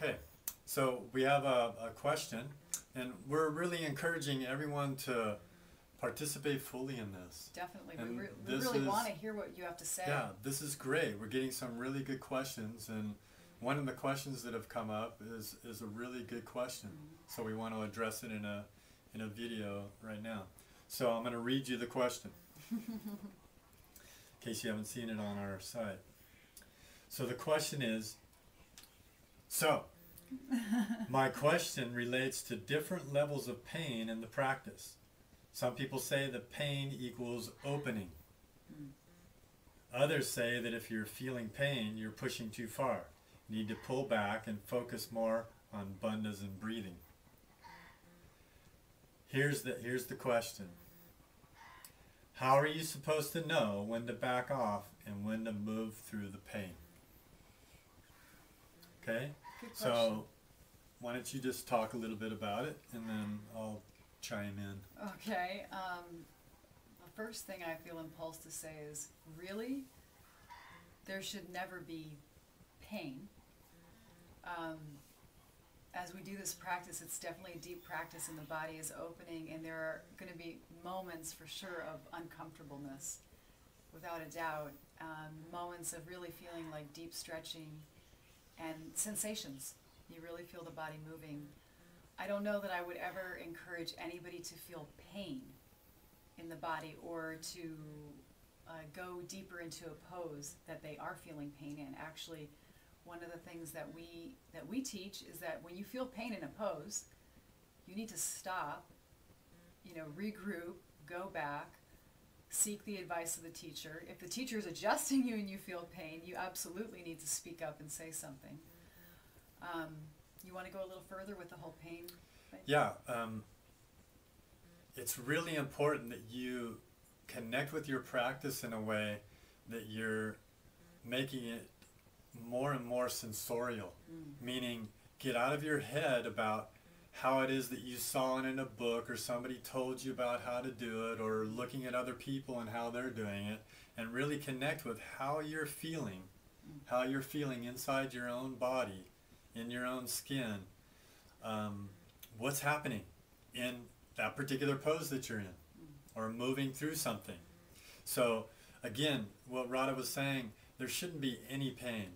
Okay, so we have a question, and we're really encouraging everyone to participate fully in this. Definitely. And We really want to hear what you have to say. Yeah, this is great. We're getting some really good questions, and one of the questions that have come up is a really good question. So we want to address it in a video right now. So I'm going to read you the question, in case you haven't seen it on our site. So the question is, my question relates to different levels of pain in the practice. Some people say that pain equals opening. Others say that if you're feeling pain, you're pushing too far. You need to pull back and focus more on bandhas and breathing. Here's the question. How are you supposed to know when to back off and when to move through the pain? Okay? So why don't you just talk a little bit about it, and then I'll chime in. Okay. The first thing I feel impulsed to say is, really, there should never be pain. As we do this practice, it's definitely a deep practice, and the body is opening, and there are going to be moments for sure of uncomfortableness, without a doubt. Moments of really feeling like deep stretching and sensations. You really feel the body moving. I don't know that I would ever encourage anybody to feel pain in the body or to go deeper into a pose that they are feeling pain in. Actually, one of the things that we teach is that when you feel pain in a pose, you need to stop, regroup, go back, seek the advice of the teacher. If the teacher is adjusting you and you feel pain, you absolutely need to speak up and say something. You want to go a little further with the whole pain thing? Yeah, it's really important that you connect with your practice in a way that you're making it more and more sensorial, meaning get out of your head about how it is that you saw it in a book or somebody told you about how to do it, or looking at other people and how they're doing it, and really connect with how you're feeling inside your own body, in your own skin, what's happening in that particular pose that you're in, or moving through something. So again, what Radha was saying, there shouldn't be any pain.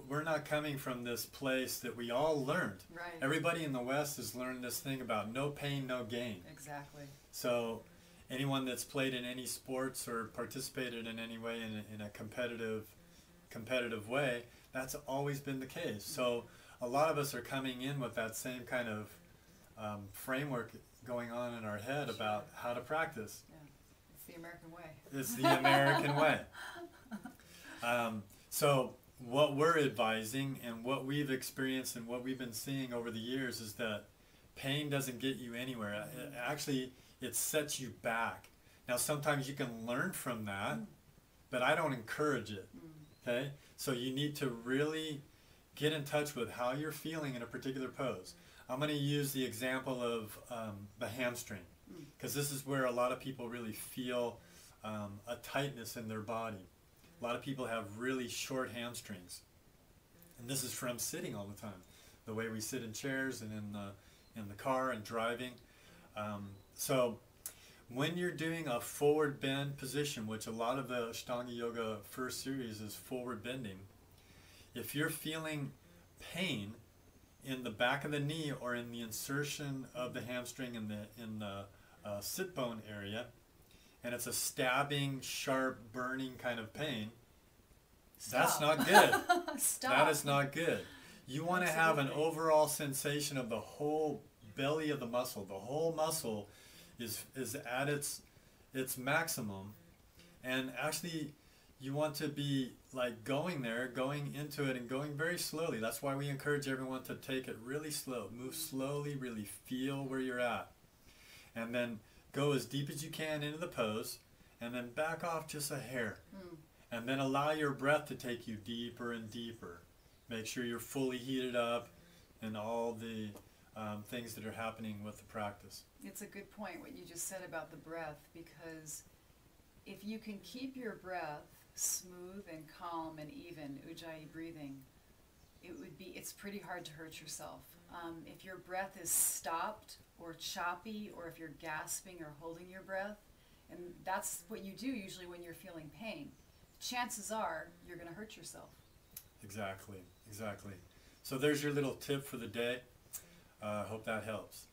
We're not coming from this place that we all learned. Right. Everybody in the West has learned this thing about no pain, no gain. Exactly. So anyone that's played in any sports or participated in any way in a competitive way, that's always been the case. So a lot of us are coming in with that same kind of framework going on in our head about how to practice. Yeah. It's the American way. It's the American way. So what we're advising and what we've experienced and what we've been seeing over the years is that pain doesn't get you anywhere. Actually, it sets you back. Now, sometimes you can learn from that, but I don't encourage it. Okay? So you need to really get in touch with how you're feeling in a particular pose. I'm going to use the example of the hamstring, because this is where a lot of people really feel a tightness in their body. A lot of people have really short hamstrings, and this is from sitting all the time, the way we sit in chairs and in the car and driving. So when you're doing a forward bend position, which a lot of the Ashtanga Yoga first series is forward bending, if you're feeling pain in the back of the knee or in the insertion of the hamstring in the sit bone area, and it's a stabbing, sharp, burning kind of pain, that's not good. Stop. That is not good. You want to have an overall sensation of the whole belly of the muscle. The whole muscle is at its maximum, and actually you want to be like going into it and going very slowly. That's why we encourage everyone to take it really slow. Move slowly, really feel where you're at, and then go as deep as you can into the pose, and then back off just a hair. And then allow your breath to take you deeper and deeper. Make sure you're fully heated up and all the things that are happening with the practice. It's a good point what you just said about the breath, because if you can keep your breath smooth and calm and even, Ujjayi breathing, it's pretty hard to hurt yourself. If your breath is stopped or choppy, or if you're gasping or holding your breath, and that's what you do usually when you're feeling pain, chances are you're going to hurt yourself. Exactly, exactly. So there's your little tip for the day. Hope that helps.